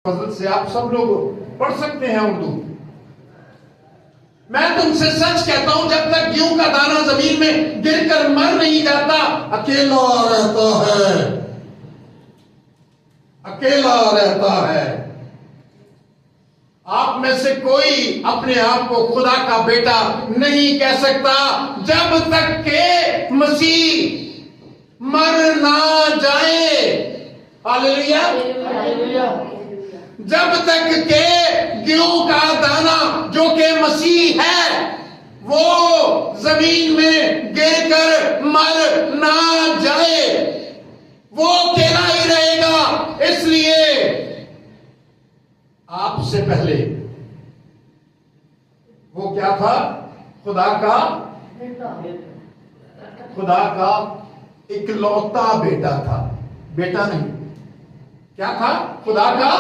फजल से आप सब लोग पढ़ सकते हैं उर्दू। मैं तुमसे सच कहता हूं, जब तक गेहूं का दाना जमीन में गिरकर मर नहीं जाता, अकेला रहता है, अकेला रहता है। आप में से कोई अपने आप को खुदा का बेटा नहीं कह सकता जब तक के मसीह मर ना जाए। हालेलुया। जब तक के गेहूं का दाना जो कि मसीह है वो जमीन में गिरकर मर ना जाए, वो अकेला ही रहेगा। इसलिए आपसे पहले वो क्या था? खुदा का इकलौता बेटा था। बेटा नहीं, क्या था? खुदा का